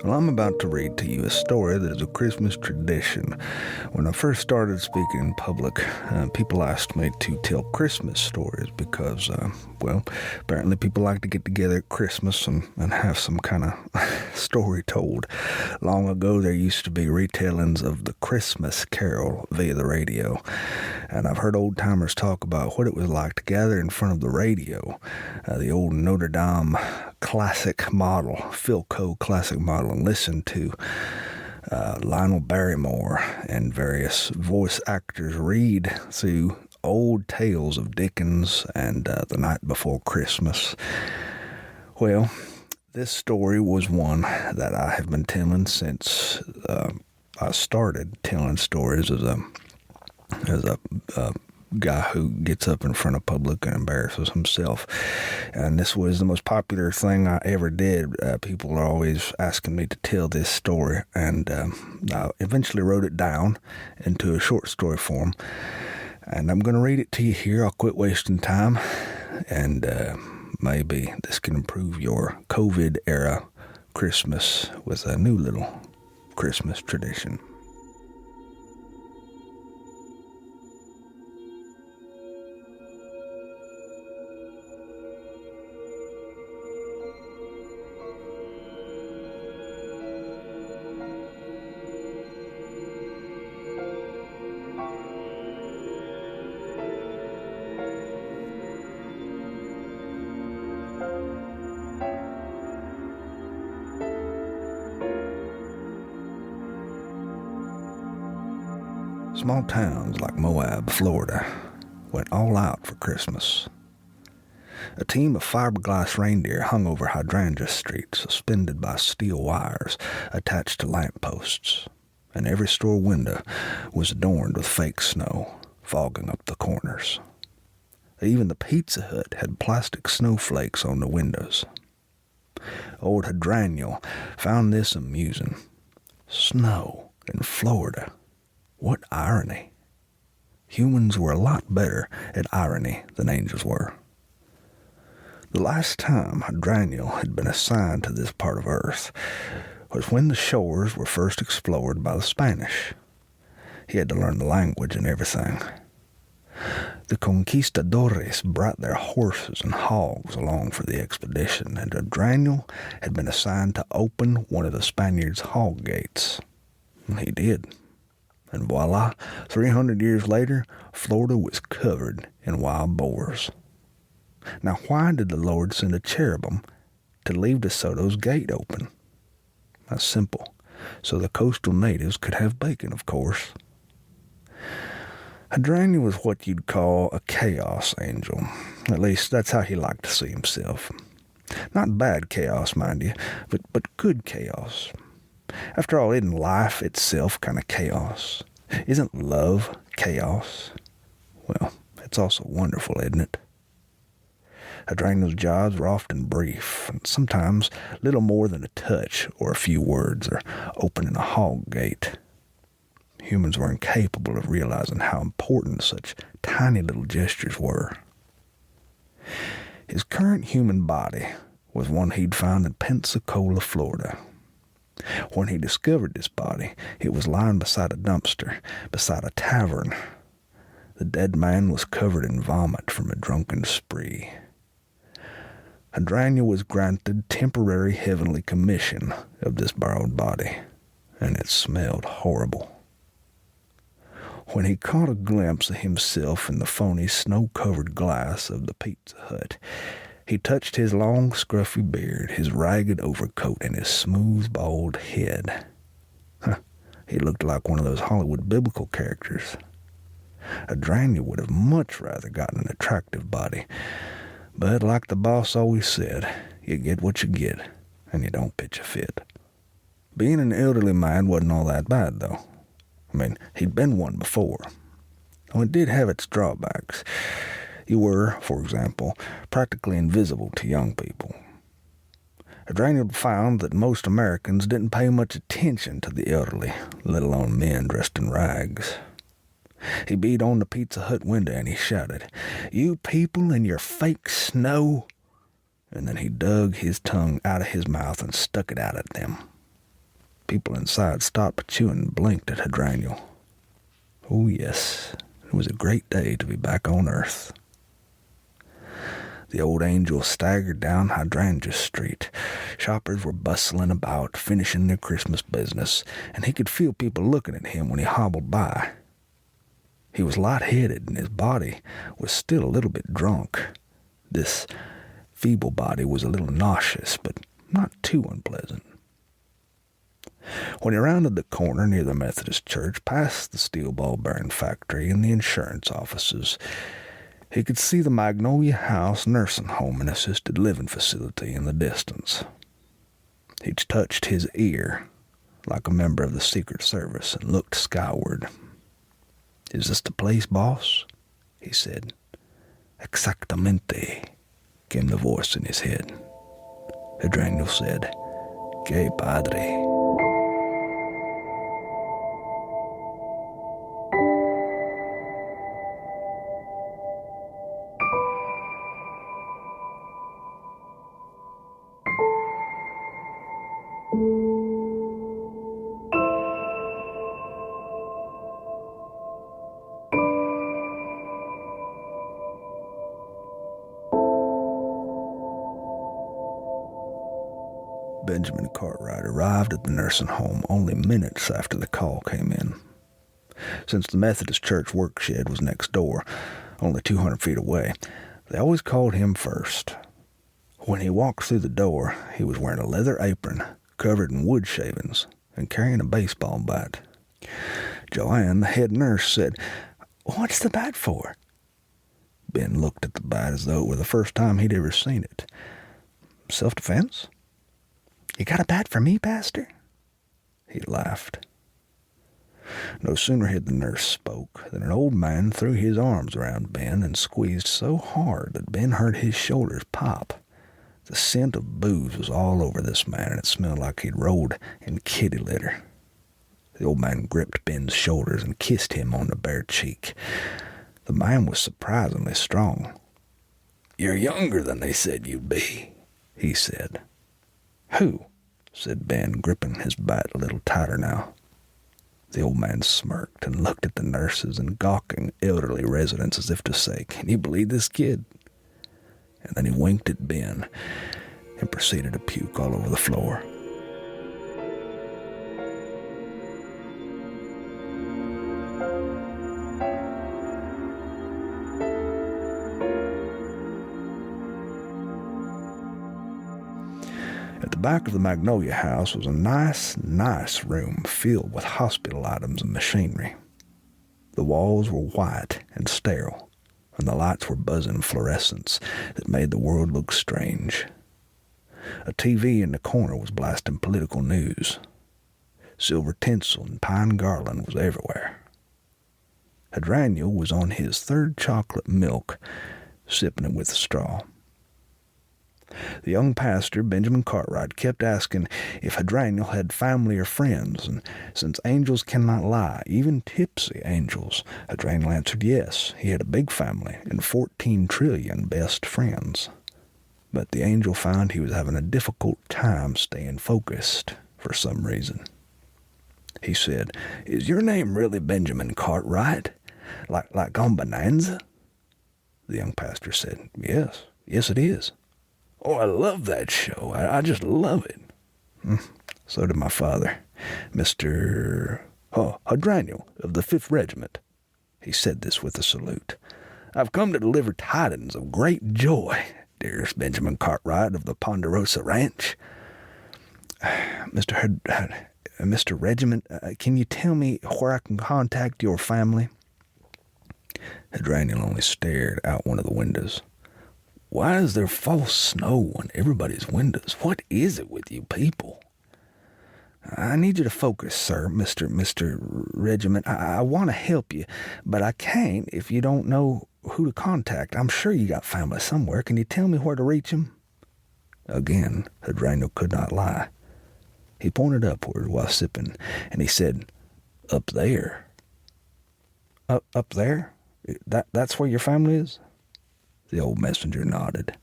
Well, I'm about to read to you a story that is a Christmas tradition. When I first started speaking in public, people asked me to tell Christmas stories because, apparently people like to get together at Christmas and have some kind of story told. Long ago, there used to be retellings of the Christmas Carol via the radio, and I've heard old-timers talk about what it was like to gather in front of the radio, the old Notre Dame classic model, Philco classic model, and listen to Lionel Barrymore and various voice actors read through old tales of Dickens and The Night Before Christmas. Well, this story was one that I have been telling since I started telling stories as a guy who gets up in front of public and embarrasses himself. And this was the most popular thing I ever did. People are always asking me to tell this story, and I eventually wrote it down into a short story form, and I'm going to read it to you here. I'll quit wasting time, and maybe this can improve your COVID era Christmas with a new little Christmas tradition. Small towns like Moab, Florida, went all out for Christmas. A team of fiberglass reindeer hung over Hydrangea Street, suspended by steel wires attached to lampposts, and every store window was adorned with fake snow, fogging up the corners. Even the Pizza Hut had plastic snowflakes on the windows. Old Hydrangea found this amusing. Snow in Florida. What irony. Humans were a lot better at irony than angels were. The last time Hydrangea had been assigned to this part of Earth was when the shores were first explored by the Spanish. He had to learn the language and everything. The conquistadores brought their horses and hogs along for the expedition, and Hydrangea had been assigned to open one of the Spaniards' hog gates. He did. And voila, 300 years later, Florida was covered in wild boars. Now, why did the Lord send a cherubim to leave DeSoto's gate open? That's simple. So the coastal natives could have bacon, of course. Hydrangea was what you'd call a chaos angel. At least that's how he liked to see himself. Not bad chaos, mind you, but good chaos. After all, isn't life itself kind of chaos? Isn't love chaos? Well, it's also wonderful, isn't it? Hydrangea's jobs were often brief, and sometimes little more than a touch or a few words, or opening a hog gate. Humans were incapable of realizing how important such tiny little gestures were. His current human body was one he'd found in Pensacola, Florida. When he discovered this body, it was lying beside a dumpster, beside a tavern. The dead man was covered in vomit from a drunken spree. Hydrangea was granted temporary heavenly commission of this borrowed body, and it smelled horrible. When he caught a glimpse of himself in the phony snow-covered glass of the Pizza Hut, he touched his long, scruffy beard, his ragged overcoat, and his smooth, bald head. He looked like one of those Hollywood biblical characters. Hydrangea would have much rather gotten an attractive body, but like the boss always said, you get what you get, and you don't pitch a fit. Being an elderly man wasn't all that bad, though. I mean, he'd been one before. Though it did have its drawbacks. You were, for example, practically invisible to young people. Hydrangea found that most Americans didn't pay much attention to the elderly, let alone men dressed in rags. He beat on the Pizza Hut window and he shouted, "You people in your fake snow!" And then he dug his tongue out of his mouth and stuck it out at them. People inside stopped chewing and blinked at Hydrangea. Oh yes, it was a great day to be back on Earth. The old angel staggered down Hydrangea Street. Shoppers were bustling about, finishing their Christmas business, and he could feel people looking at him when he hobbled by. He was light-headed, and his body was still a little bit drunk. This feeble body was a little nauseous, but not too unpleasant. When he rounded the corner near the Methodist church, past the steel ball bearing factory and the insurance offices, he could see the Magnolia House nursing home and assisted living facility in the distance. He touched his ear like a member of the Secret Service and looked skyward. "Is this the place, boss?" he said. "Exactamente," came the voice in his head. Hydrangea said, "Que padre." Benjamin Cartwright arrived at the nursing home only minutes after the call came in. Since the Methodist Church workshed was next door, only 200 feet away, they always called him first. When he walked through the door, he was wearing a leather apron covered in wood shavings and carrying a baseball bat. Joanne, the head nurse, said, "What's the bat for?" Ben looked at the bat as though it were the first time he'd ever seen it. "Self-defense?" "You got a bat for me, Pastor?" He laughed. No sooner had the nurse spoke than an old man threw his arms around Ben and squeezed so hard that Ben heard his shoulders pop. The scent of booze was all over this man, and it smelled like he'd rolled in kitty litter. The old man gripped Ben's shoulders and kissed him on the bare cheek. The man was surprisingly strong. "You're younger than they said you'd be," he said. "Who?" said Ben, gripping his bat a little tighter now. The old man smirked and looked at the nurses and gawking elderly residents as if to say, "Can you believe this kid?" And then he winked at Ben and proceeded to puke all over the floor. At the back of the Magnolia House was a nice room filled with hospital items and machinery. The walls were white and sterile, and the lights were buzzing fluorescence that made the world look strange. A TV in the corner was blasting political news. Silver tinsel and pine garland was everywhere. Hydrangea was on his third chocolate milk, sipping it with a straw. The young pastor, Benjamin Cartwright, kept asking if Hydrangea had family or friends, and since angels cannot lie, even tipsy angels, Hydrangea answered yes, he had a big family and 14 trillion best friends. But the angel found he was having a difficult time staying focused for some reason. He said, "Is your name really Benjamin Cartwright? Like on Bonanza?" The young pastor said, Yes it is." "Oh, I love that show. I just love it." So did my father, Mr. Hydrangea of the 5th Regiment. He said this with a salute. "I've come to deliver tidings of great joy, dearest Benjamin Cartwright of the Ponderosa Ranch." Mr. Regiment, can you tell me where I can contact your family?" Hydrangea only stared out one of the windows. "Why is there false snow on everybody's windows? What is it with you people?" "I need you to focus, sir, Mr. Regiment. I want to help you, but I can't if you don't know who to contact. I'm sure you got family somewhere. Can you tell me where to reach them?" Again, Hydrangea could not lie. He pointed upward while sipping, and he said, "Up there." Up there? That's where your family is?" The old messenger nodded.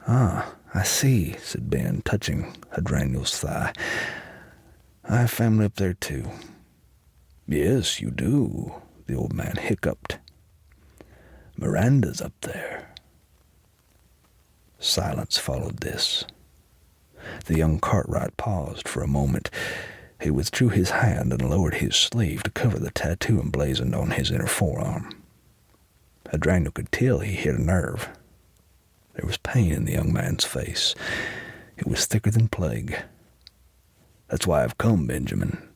"Ah, I see," said Ben, touching Hydrangea's thigh. I have family up there, too. Yes, you do, the old man hiccuped. Miranda's up there. Silence followed this. The young Cartwright paused for a moment. He withdrew his hand and lowered his sleeve to cover the tattoo emblazoned on his inner forearm. Adriano could tell he hit a nerve. There was pain in the young man's face. It was thicker than plague. That's why I've come, Benjamin,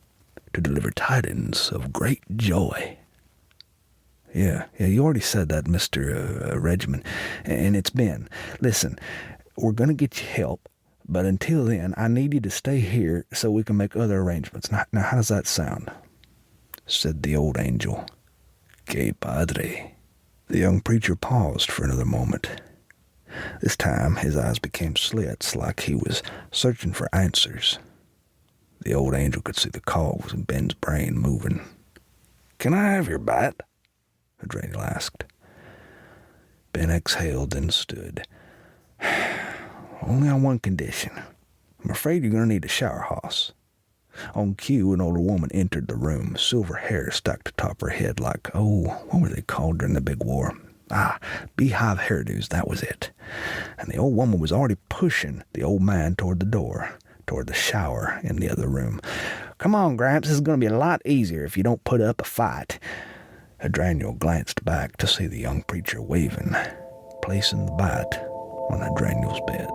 to deliver tidings of great joy. Yeah, you already said that, Mr. Regiment, and it's Ben. Listen, we're going to get you help, but until then, I need you to stay here so we can make other arrangements. Now how does that sound? Said the old angel. Que padre. The young preacher paused for another moment. This time, his eyes became slits like he was searching for answers. The old angel could see the cogs in Ben's brain moving. Can I have your bat? Adriano asked. Ben exhaled, then stood. Only on one condition. I'm afraid you're going to need a shower house. On cue, an older woman entered the room, silver hair stuck atop her head like, what were they called during the big war? Beehive hairdos, that was it. And the old woman was already pushing the old man toward the door, toward the shower in the other room. Come on, Gramps, this is going to be a lot easier if you don't put up a fight. Adriano glanced back to see the young preacher waving, placing the bat on Adriano's bed.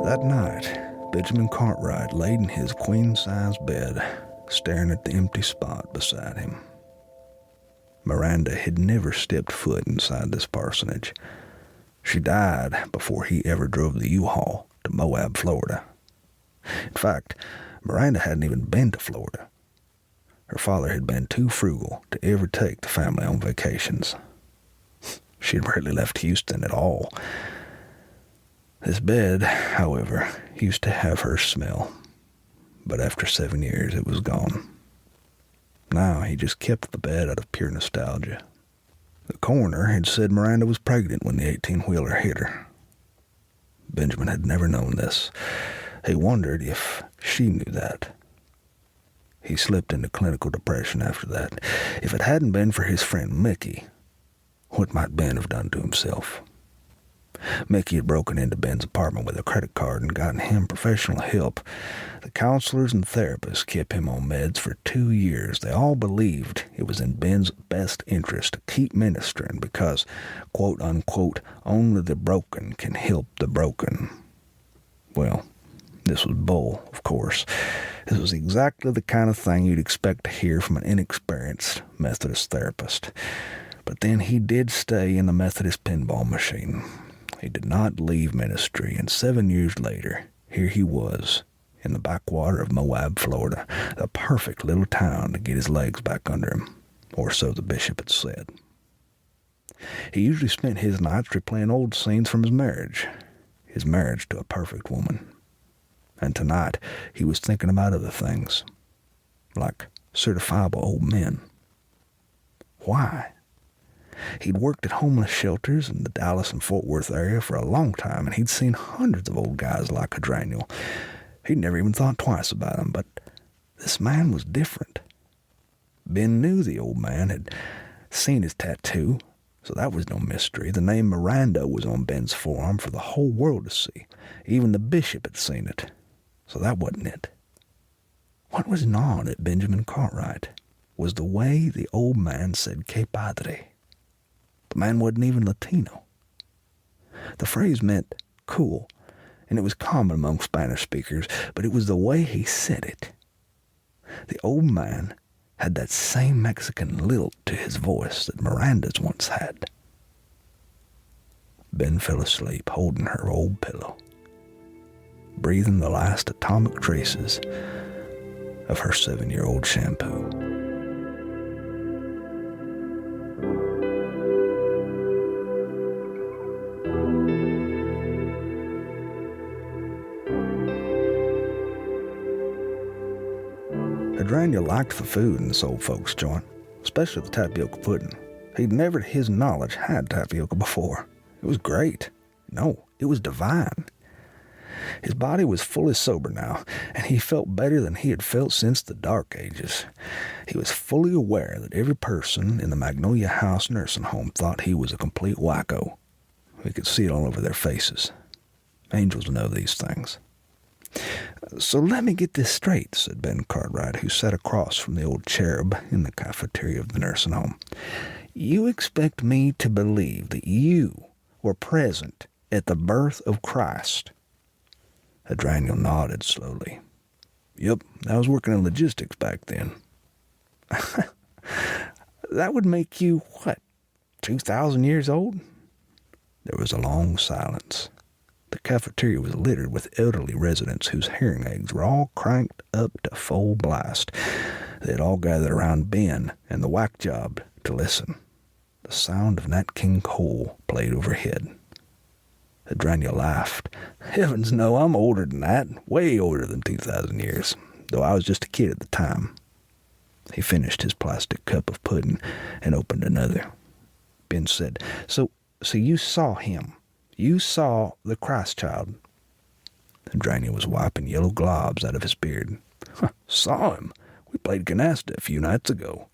That night, Benjamin Cartwright laid in his queen-size bed, staring at the empty spot beside him. Miranda had never stepped foot inside this parsonage. She died before he ever drove the U-Haul to Moab, Florida. In fact, Miranda hadn't even been to Florida. Her father had been too frugal to ever take the family on vacations. She had rarely left Houston at all. This bed, however, used to have her smell, but after 7 years it was gone. Now he just kept the bed out of pure nostalgia. The coroner had said Miranda was pregnant when the 18-wheeler hit her. Benjamin had never known this. He wondered if she knew that. He slipped into clinical depression after that. If it hadn't been for his friend Mickey, what might Ben have done to himself? Mickey had broken into Ben's apartment with a credit card and gotten him professional help. The counselors and therapists kept him on meds for 2 years. They all believed it was in Ben's best interest to keep ministering because, quote unquote, only the broken can help the broken. Well, this was bull, of course. This was exactly the kind of thing you'd expect to hear from an inexperienced Methodist therapist. But then he did stay in the Methodist pinball machine. He did not leave ministry, and 7 years later, here he was, in the backwater of Moab, Florida, the perfect little town to get his legs back under him, or so the bishop had said. He usually spent his nights replaying old scenes from his marriage to a perfect woman. And tonight, he was thinking about other things, like certifiable old men. Why? He'd worked at homeless shelters in the Dallas and Fort Worth area for a long time, and he'd seen hundreds of old guys like Adriano. He'd never even thought twice about him, but this man was different. Ben knew the old man had seen his tattoo, so that was no mystery. The name Miranda was on Ben's forearm for the whole world to see. Even the bishop had seen it, so that wasn't it. What was gnawing at Benjamin Cartwright was the way the old man said "que padre." The man wasn't even Latino. The phrase meant cool, and it was common among Spanish speakers, but it was the way he said it. The old man had that same Mexican lilt to his voice that Miranda's once had. Ben fell asleep holding her old pillow, breathing the last atomic traces of her 7-year-old shampoo. Daniel liked the food in this old folks' joint, especially the tapioca pudding. He'd never, to his knowledge, had tapioca before. It was great. No, it was divine. His body was fully sober now, and he felt better than he had felt since the Dark Ages. He was fully aware that every person in the Magnolia House nursing home thought he was a complete wacko. He could see it all over their faces. Angels know these things. "So let me get this straight," said Ben Cartwright, who sat across from the old cherub in the cafeteria of the nursing home. "You expect me to believe that you were present at the birth of Christ?" Daniel nodded slowly. "Yep, I was working in logistics back then." "That would make you, what, 2,000 years old?" There was a long silence. The cafeteria was littered with elderly residents whose hearing aids were all cranked up to full blast. They had all gathered around Ben and the whack job to listen. The sound of Nat King Cole played overhead. Daniel laughed. "Heavens no, I'm older than that, way older than 2,000 years, though I was just a kid at the time." He finished his plastic cup of pudding and opened another. Ben said, So you saw him. You saw the Christ child." Daniel was wiping yellow globs out of his beard. "Saw him? We played canasta a few nights ago."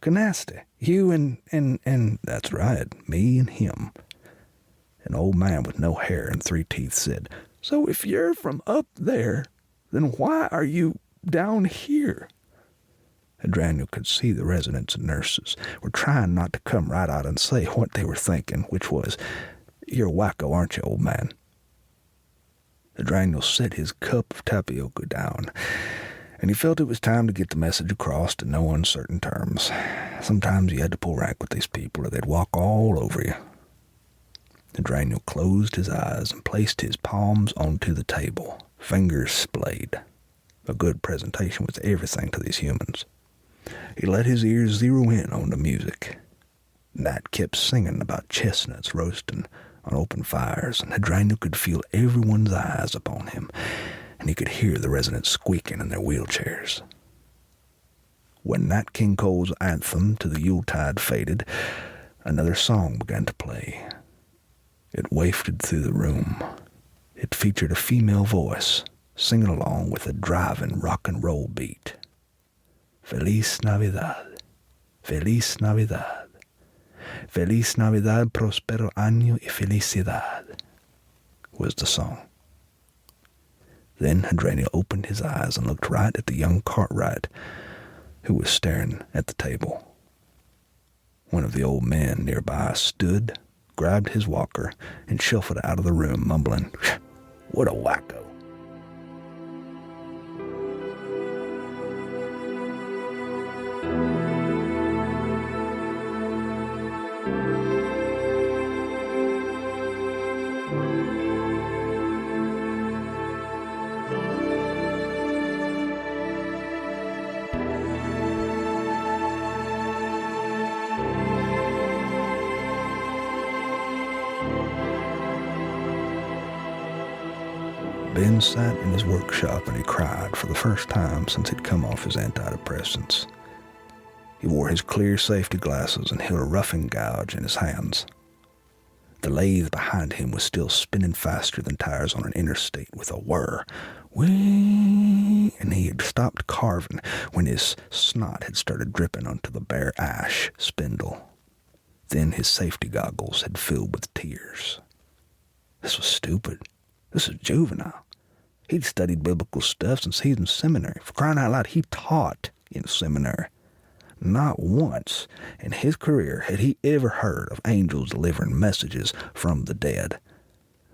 "Canasta? You and..." "That's right, me and him." An old man with no hair and 3 teeth said, "So if you're from up there, then why are you down here?" Daniel could see the residents and nurses were trying not to come right out and say what they were thinking, which was, "You're a wacko, aren't you, old man?" Daniel set his cup of tapioca down, and he felt it was time to get the message across in no uncertain terms. Sometimes you had to pull rank with these people or they'd walk all over you. Daniel closed his eyes and placed his palms onto the table, fingers splayed. A good presentation was everything to these humans. He let his ears zero in on the music. Nat kept singing about chestnuts roasting on open fires, and Daniel could feel everyone's eyes upon him, and he could hear the residents squeaking in their wheelchairs. When Nat King Cole's anthem to the Yuletide faded, another song began to play. It wafted through the room. It featured a female voice singing along with a driving rock and roll beat. "Feliz Navidad, Feliz Navidad, Feliz Navidad, Prospero Año y Felicidad," was the song. Then Daniel opened his eyes and looked right at the young Cartwright, who was staring at the table. One of the old men nearby stood, grabbed his walker, and shuffled out of the room, mumbling, "What a wacko." Ben sat in his workshop and he cried for the first time since he'd come off his antidepressants. He wore his clear safety glasses and held a roughing gouge in his hands. The lathe behind him was still spinning faster than tires on an interstate with a whir. Whee! And he had stopped carving when his snot had started dripping onto the bare ash spindle. Then his safety goggles had filled with tears. This was stupid. This was juvenile. He'd studied biblical stuff since he was in seminary. For crying out loud, he taught in seminary. Not once in his career had he ever heard of angels delivering messages from the dead.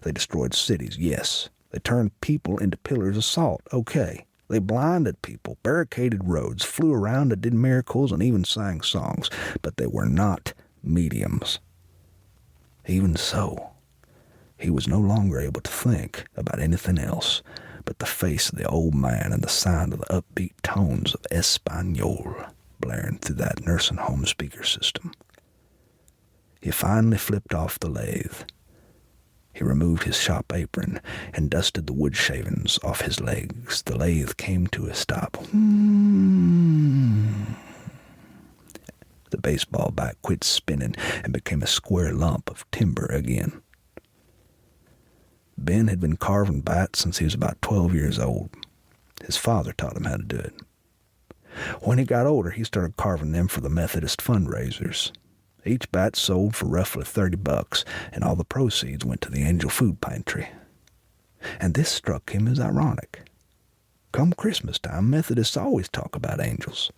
They destroyed cities, yes. They turned people into pillars of salt, okay. They blinded people, barricaded roads, flew around and did miracles and even sang songs. But they were not mediums. Even so, he was no longer able to think about anything else but the face of the old man and the sound of the upbeat tones of Espanol blaring through that nursing home speaker system. He finally flipped off the lathe. He removed his shop apron and dusted the wood shavings off his legs. The lathe came to a stop. The baseball bat quit spinning and became a square lump of timber again. Ben had been carving bats since he was about 12 years old. His father taught him how to do it. When he got older, he started carving them for the Methodist fundraisers. Each bat sold for roughly $30, and all the proceeds went to the Angel Food Pantry. And this struck him as ironic. Come Christmas time, Methodists always talk about angels.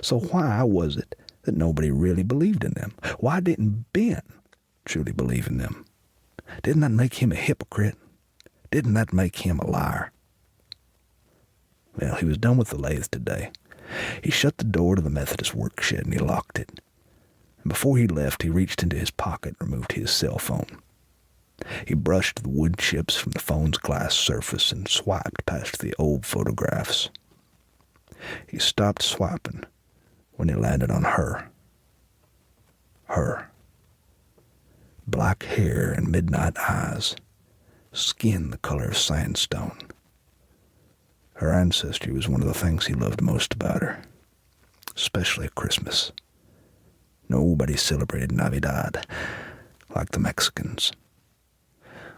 So why was it that nobody really believed in them? Why didn't Ben truly believe in them? Didn't that make him a hypocrite? Didn't that make him a liar? Well, he was done with the lathe today. He shut the door to the Methodist work shed and he locked it. And before he left, he reached into his pocket and removed his cell phone. He brushed the wood chips from the phone's glass surface and swiped past the old photographs. He stopped swiping when he landed on her. Her. Black hair and midnight eyes, skin the color of sandstone. Her ancestry was one of the things he loved most about her, especially at Christmas. Nobody celebrated Navidad like the Mexicans.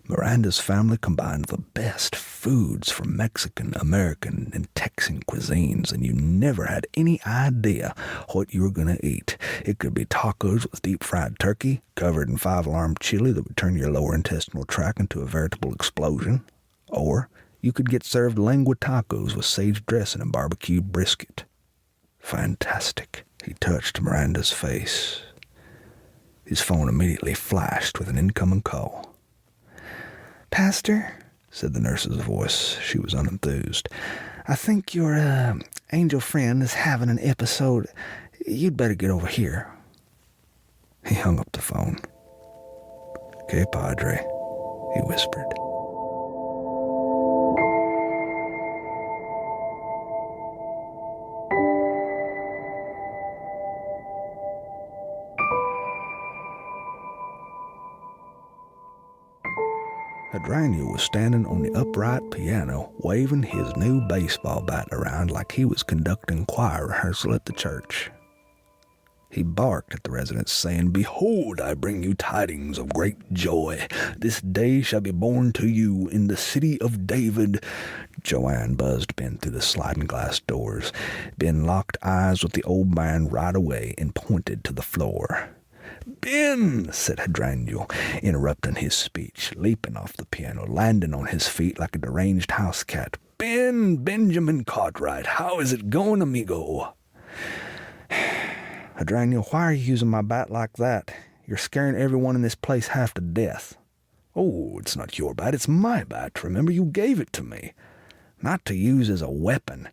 Miranda's family combined the best foods from Mexican, American, and Texan cuisines, and you never had any idea what you were going to eat. It could be tacos with deep-fried turkey, covered in 5-alarm chili that would turn your lower intestinal tract into a veritable explosion. Or you could get served lengua tacos with sage dressing and barbecue brisket. Fantastic. He touched Miranda's face. His phone immediately flashed with an incoming call. "Pastor," said the nurse's voice. She was unenthused. "I think your angel friend is having an episode. You'd better get over here." He hung up the phone. "Que padre," he whispered. Dietrich was standing on the upright piano, waving his new baseball bat around like he was conducting choir rehearsal at the church. He barked at the residents, saying, "Behold, I bring you tidings of great joy. This day shall be born to you in the city of David." Joanne buzzed Ben through the sliding glass doors. Ben locked eyes with the old man right away and pointed to the floor. "Ben," said Dietrich, interrupting his speech, leaping off the piano, landing on his feet like a deranged house cat. "Ben, Benjamin Cartwright, how is it going, amigo?" "Dietrich, why are you using my bat like that? You're scaring everyone in this place half to death." "Oh, it's not your bat, it's my bat. Remember, you gave it to me. Not to use as a weapon."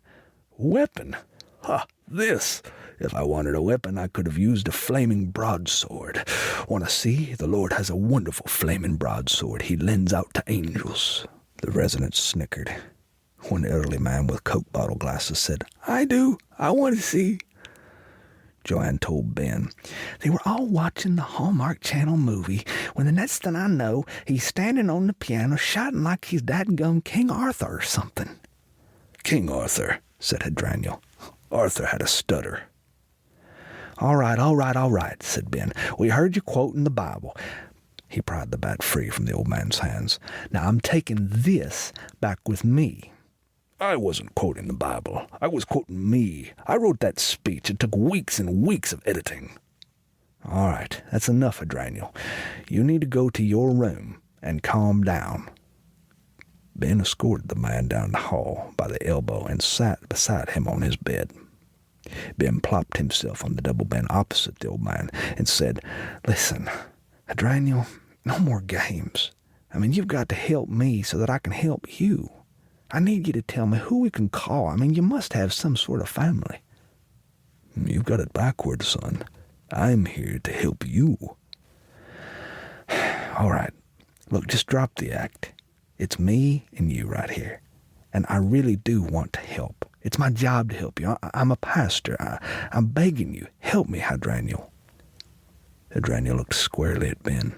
"Weapon? Ha, this. If I wanted a weapon, I could have used a flaming broadsword. Want to see? The Lord has a wonderful flaming broadsword he lends out to angels." The residents snickered. One elderly man with Coke bottle glasses said, "I do. I want to see." Joanne told Ben, "They were all watching the Hallmark Channel movie when the next thing I know, he's standing on the piano shouting like he's dadgum King Arthur or something." "King Arthur," said Dietrich. "Arthur had a stutter." All right, said Ben. "We heard you quoting the Bible." He pried the bat free from the old man's hands. "Now I'm taking this back with me." "I wasn't quoting the Bible. I was quoting me. I wrote that speech. It took weeks and weeks of editing." "All right, that's enough, Dietrich. You need to go to your room and calm down." Ben escorted the man down the hall by the elbow and sat beside him on his bed. Ben plopped himself on the double bed opposite the old man and said, "Listen, Dietrich, no more games. I mean, you've got to help me so that I can help you. I need you to tell me who we can call. I mean, you must have some sort of family." "You've got it backwards, son. I'm here to help you." "All right. Look, just drop the act. It's me and you right here. And I really do want to help. It's my job to help you. I'm a pastor. I'm begging you. Help me, Dietrich." Dietrich looked squarely at Ben.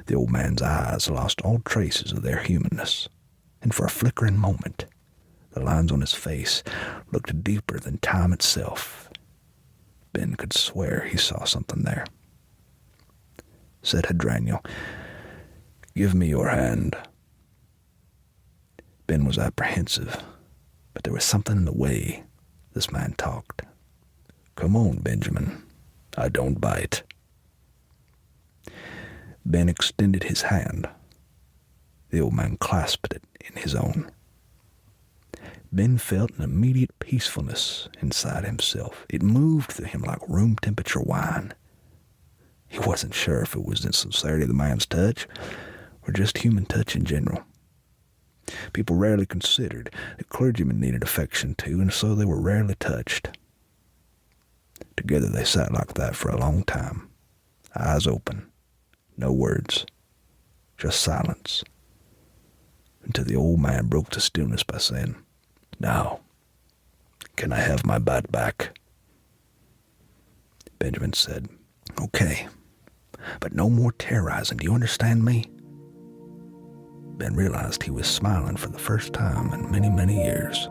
The old man's eyes lost all traces of their humanness, and for a flickering moment, the lines on his face looked deeper than time itself. Ben could swear he saw something there. Said Hadraniel, "Give me your hand." Ben was apprehensive, but there was something in the way this man talked. "Come on, Benjamin. I don't bite." Ben extended his hand. The old man clasped it in his own. Ben felt an immediate peacefulness inside himself. It moved through him like room-temperature wine. He wasn't sure if it was the sincerity of the man's touch or just human touch in general. People rarely considered that clergymen needed affection too, and so they were rarely touched. Together they sat like that for a long time, eyes open, no words, just silence, until the old man broke the stillness by saying, "Now, can I have my bite back?" Benjamin said, "Okay, but no more terrorizing, do you understand me?" Ben realized he was smiling for the first time in many, many years.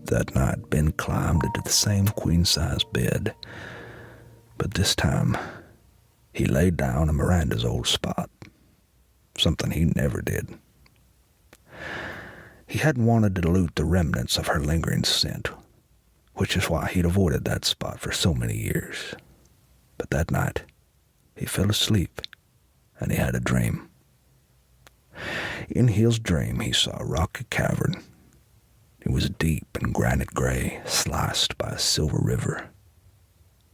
That night, Ben climbed into the same queen-size bed, but this time he lay down in Miranda's old spot, something he never did. He hadn't wanted to dilute the remnants of her lingering scent, which is why he'd avoided that spot for so many years. But that night, he fell asleep, and he had a dream. In his dream, he saw a rocky cavern. It was deep and granite gray, sliced by a silver river.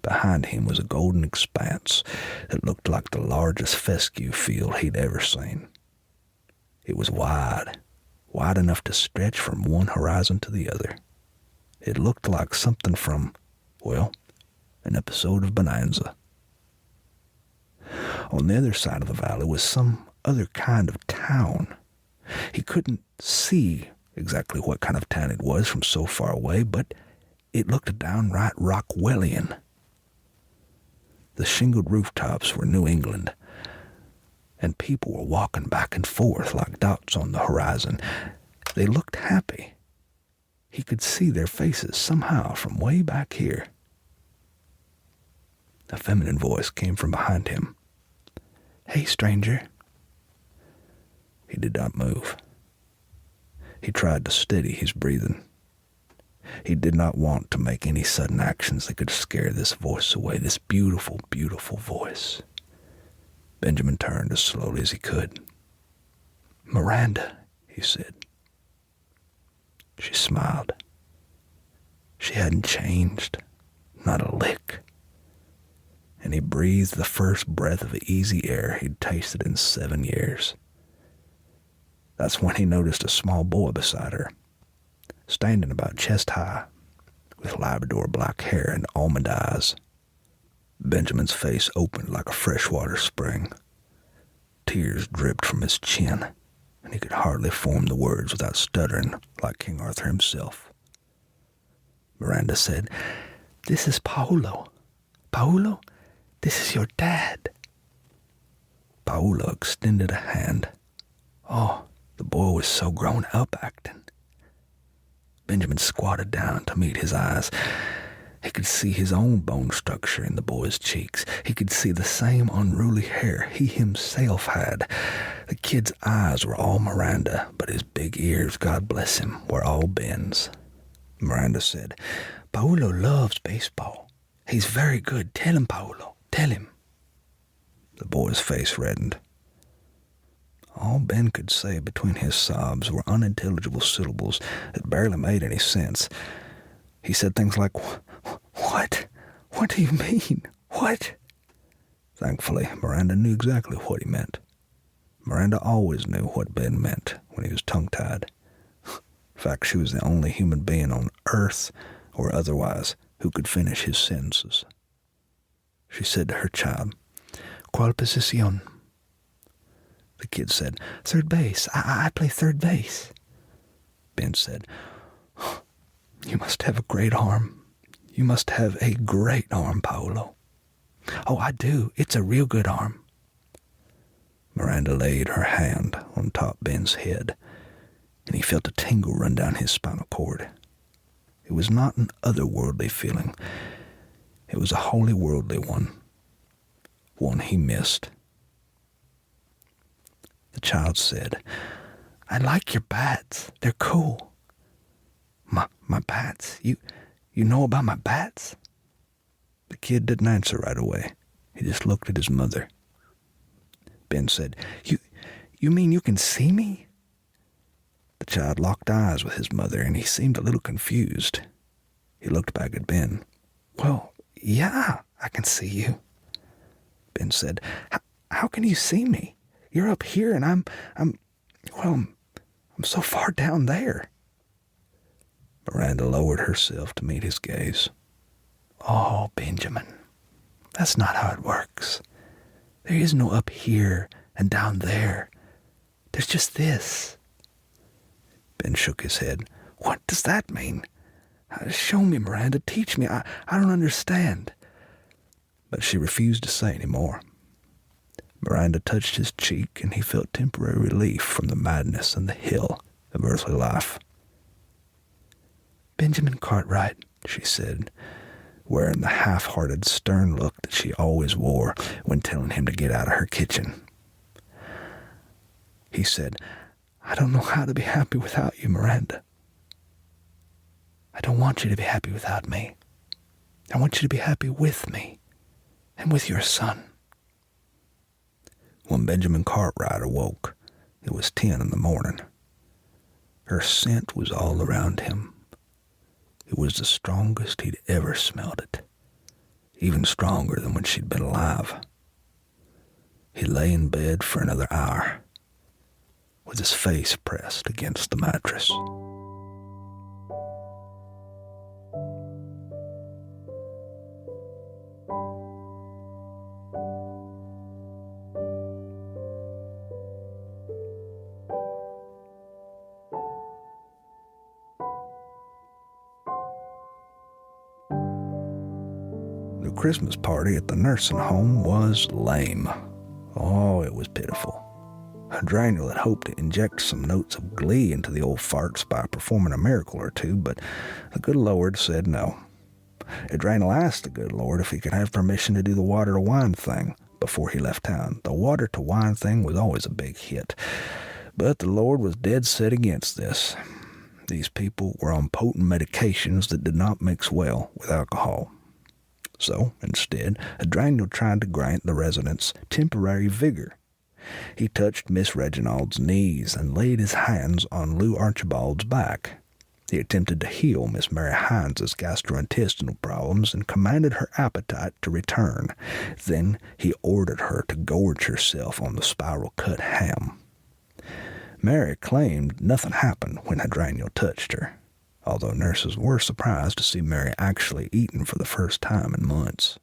Behind him was a golden expanse that looked like the largest fescue field he'd ever seen. It was wide enough to stretch from one horizon to the other. It looked like something from, well, an episode of Bonanza. On the other side of the valley was some other kind of town. He couldn't see exactly what kind of town it was from so far away, but it looked downright Rockwellian. The shingled rooftops were New England, and people were walking back and forth like dots on the horizon. They looked happy. He could see their faces somehow from way back here. A feminine voice came from behind him. "Hey, stranger." He did not move. He tried to steady his breathing. He did not want to make any sudden actions that could scare this voice away, this beautiful, beautiful voice. Benjamin turned as slowly as he could. "Miranda," he said. She smiled. She hadn't changed, not a lick. And he breathed the first breath of easy air he'd tasted in 7 years. That's when he noticed a small boy beside her, standing about chest high, with Labrador black hair and almond eyes. Benjamin's face opened like a freshwater spring. Tears dripped from his chin, and he could hardly form the words without stuttering like King Arthur himself. Miranda said, "This is Paolo. Paolo, this is your dad." Paolo extended a hand. Oh, the boy was so grown up acting. Benjamin squatted down to meet his eyes. He could see his own bone structure in the boy's cheeks. He could see the same unruly hair he himself had. The kid's eyes were all Miranda, but his big ears, God bless him, were all Ben's. Miranda said, "Paolo loves baseball. He's very good. Tell him, Paolo. Tell him." The boy's face reddened. All Ben could say between his sobs were unintelligible syllables that barely made any sense. He said things like, "What? What do you mean? What?" Thankfully, Miranda knew exactly what he meant. Miranda always knew what Ben meant when he was tongue-tied. In fact, she was the only human being on earth or otherwise who could finish his sentences. she said to her child. "Cuál posición?" The kid said, "Third base. I play third base." Ben said, "You must have a great arm. You must have a great arm, Paolo." "Oh, I do. It's a real good arm." Miranda laid her hand on top Ben's head, and he felt a tingle run down his spinal cord. It was not an otherworldly feeling. It was a wholly worldly one he missed. The child said, "I like your bats. They're cool." My bats? You know about my bats?" The kid didn't answer right away. He just looked at his mother. Ben said, You mean you can see me?" The child locked eyes with his mother, and he seemed a little confused. He looked back at Ben. "Well, yeah, I can see you." Ben said, How can you see me? You're up here, and I'm so far down there." Miranda lowered herself to meet his gaze. "Oh, Benjamin, that's not how it works. There is no up here and down there. There's just this." Ben shook his head. "What does that mean? Show me, Miranda. Teach me. I don't understand." But she refused to say any more. Miranda touched his cheek, and he felt temporary relief from the madness and the hill of earthly life. "Benjamin Cartwright," she said, wearing the half-hearted, stern look that she always wore when telling him to get out of her kitchen. He said, "I don't know how to be happy without you, Miranda. I don't want you to be happy without me. I want you to be happy with me and with your son." When Benjamin Cartwright awoke, it was 10 in the morning. Her scent was all around him. It was the strongest he'd ever smelled it, even stronger than when she'd been alive. He lay in bed for another hour, with his face pressed against the mattress. The Christmas party at the nursing home was lame. Oh, it was pitiful. Daniel had hoped to inject some notes of glee into the old farts by performing a miracle or two, but the good Lord said no. Daniel asked the good Lord if he could have permission to do the water-to-wine thing before he left town. The water-to-wine thing was always a big hit, but the Lord was dead set against this. These people were on potent medications that did not mix well with alcohol. So, instead, Daniel tried to grant the residents temporary vigor. He touched Miss Reginald's knees and laid his hands on Lou Archibald's back. He attempted to heal Miss Mary Hines's gastrointestinal problems and commanded her appetite to return. Then he ordered her to gorge herself on the spiral-cut ham. Mary claimed nothing happened when Daniel touched her, although nurses were surprised to see Mary actually eating for the first time in months.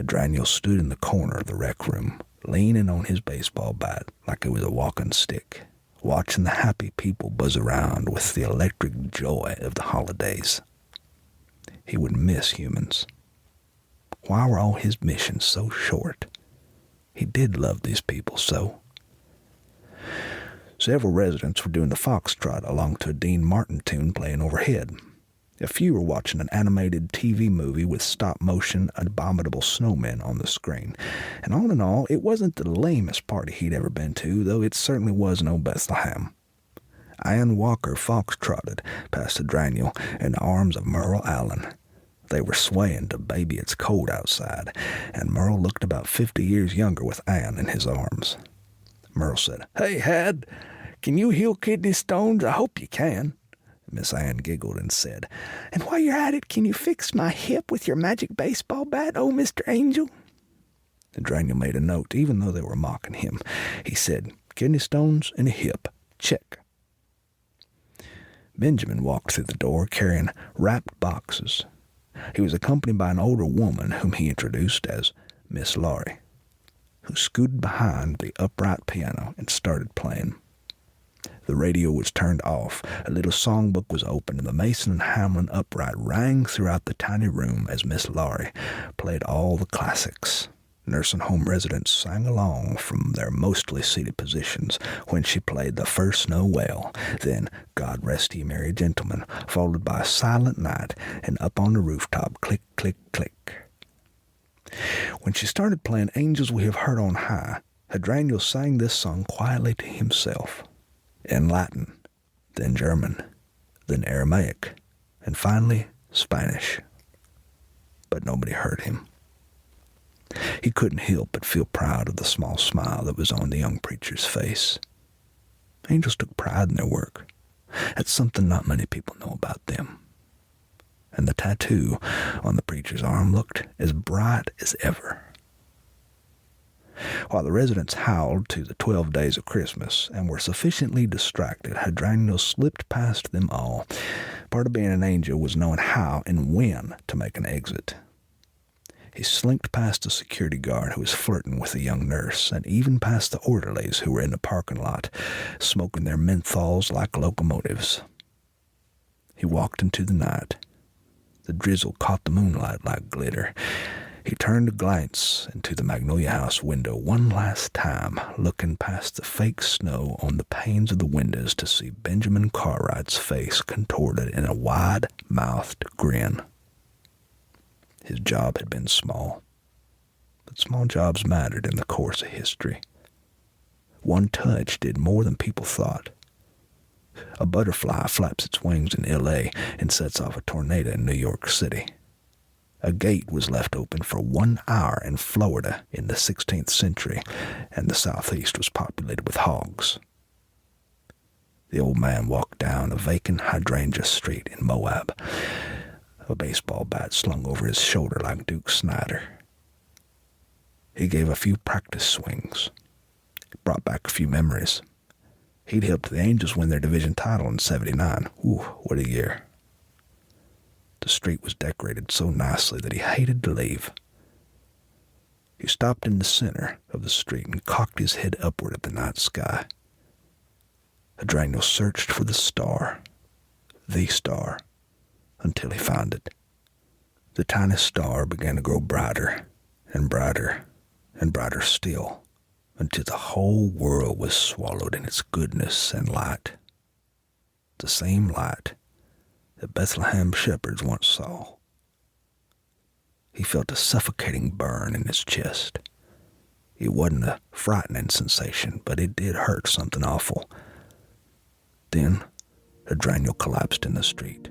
Daniel stood in the corner of the rec room, leaning on his baseball bat like it was a walking stick, watching the happy people buzz around with the electric joy of the holidays. He would miss humans. Why were all his missions so short? He did love these people so. Several residents were doing the foxtrot along to a Dean Martin tune playing overhead. A few were watching an animated TV movie with stop-motion abominable snowmen on the screen. And all in all, it wasn't the lamest party he'd ever been to, though it certainly was no Bethlehem. Ann Walker foxtrotted past Daniel in the arms of Merle Allen. They were swaying to Baby It's Cold Outside, and Merle looked about 50 years younger with Ann in his arms. Merle said, "Hey, Had, can you heal kidney stones? I hope you can." Miss Ann giggled and said, "And while you're at it, can you fix my hip with your magic baseball bat, oh, Mr. Angel?" And Daniel made a note, even though they were mocking him. He said, "Kidney stones and a hip. Check." Benjamin walked through the door carrying wrapped boxes. He was accompanied by an older woman whom he introduced as Miss Laurie, who scooted behind the upright piano and started playing. The radio was turned off, a little songbook was opened, and the Mason and Hamlin upright rang throughout the tiny room as Miss Laurie played all the classics. Nursing home residents sang along from their mostly seated positions when she played the first Snow Wail, then God Rest Ye Merry Gentlemen, followed by Silent Night, and Up on the Rooftop, click, click, click. When she started playing Angels We Have Heard on High, Hydrangea sang this song quietly to himself, in Latin, then German, then Aramaic, and finally Spanish. But nobody heard him. He couldn't help but feel proud of the small smile that was on the young preacher's face. Angels took pride in their work. That's something not many people know about them. And the tattoo on the preacher's arm looked as bright as ever. While the residents howled to the 12 days of Christmas and were sufficiently distracted, Hydrangea slipped past them all. Part of being an angel was knowing how and when to make an exit. He slinked past a security guard who was flirting with a young nurse, and even past the orderlies who were in the parking lot, smoking their menthols like locomotives. He walked into the night. The drizzle caught the moonlight like glitter. He turned to glance into the Magnolia House window one last time, looking past the fake snow on the panes of the windows to see Benjamin Cartwright's face contorted in a wide-mouthed grin. His job had been small, but small jobs mattered in the course of history. One touch did more than people thought. A butterfly flaps its wings in L.A. and sets off a tornado in New York City. A gate was left open for 1 hour in Florida in the 16th century, and the southeast was populated with hogs. The old man walked down a vacant hydrangea street in Moab, a baseball bat slung over his shoulder like Duke Snyder. He gave a few practice swings, brought back a few memories. He'd helped the Angels win their division title in '79. Ooh, what a year. The street was decorated so nicely that he hated to leave. He stopped in the center of the street and cocked his head upward at the night sky. Hydrangea searched for the star, until he found it. The tiny star began to grow brighter and brighter and brighter still, until the whole world was swallowed in its goodness and light. The same light that Bethlehem shepherds once saw. He felt a suffocating burn in his chest. It wasn't a frightening sensation, but it did hurt something awful. Then, Hydrangea collapsed in the street.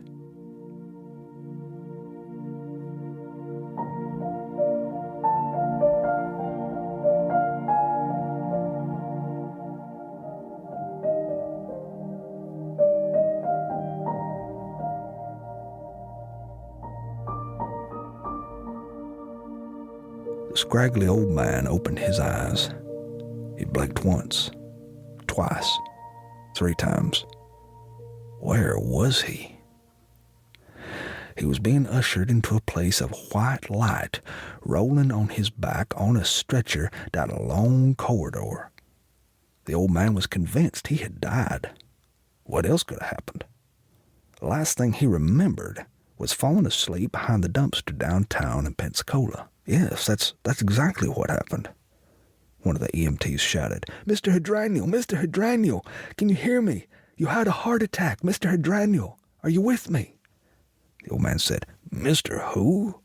The scraggly old man opened his eyes. He blinked once, twice, 3 times. Where was he? He was being ushered into a place of white light, rolling on his back on a stretcher down a long corridor. The old man was convinced he had died. What else could have happened? The last thing he remembered was falling asleep behind the dumpster downtown in Pensacola. Yes, that's exactly what happened. One of the EMTs shouted, "Mr. Hydrangea, Mr. Hydrangea, can you hear me? You had a heart attack, Mr. Hydrangea. Are you with me?" The old man said, "Mr. Who?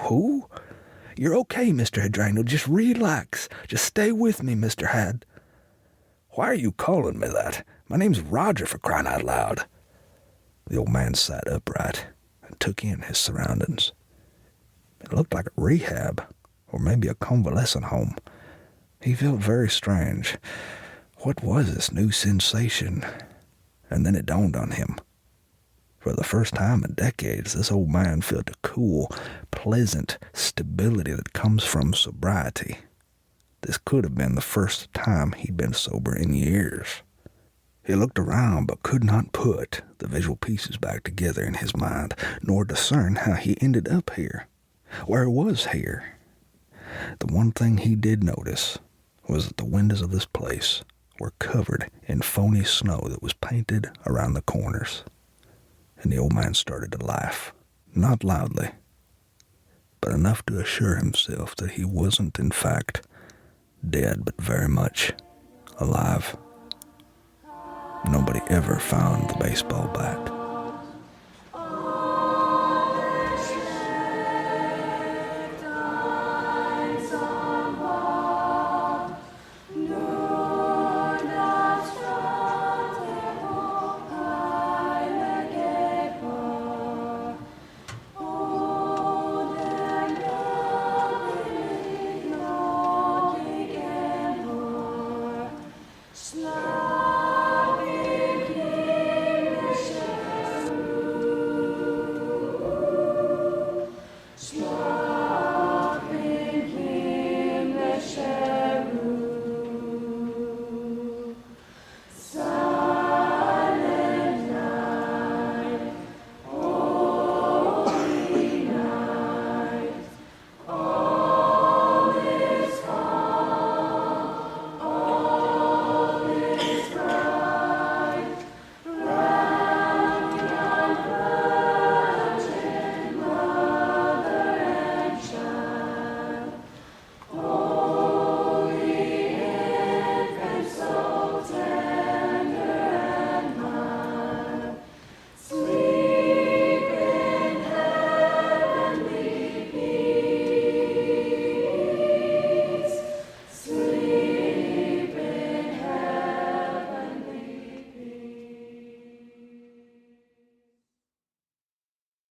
Who? You're okay, Mr. Hydrangea. Just relax. Just stay with me, Mr. Had." "Why are you calling me that? My name's Roger, for crying out loud." The old man sat upright and took in his surroundings. It looked like a rehab, or maybe a convalescent home. He felt very strange. What was this new sensation? And then it dawned on him. For the first time in decades, this old man felt a cool, pleasant stability that comes from sobriety. This could have been the first time he'd been sober in years. He looked around but could not put the visual pieces back together in his mind, nor discern how he ended up here, where he was here. The one thing he did notice was that the windows of this place were covered in phony snow that was painted around the corners. And the old man started to laugh, not loudly, but enough to assure himself that he wasn't, in fact, dead, but very much alive. Nobody ever found the baseball bat.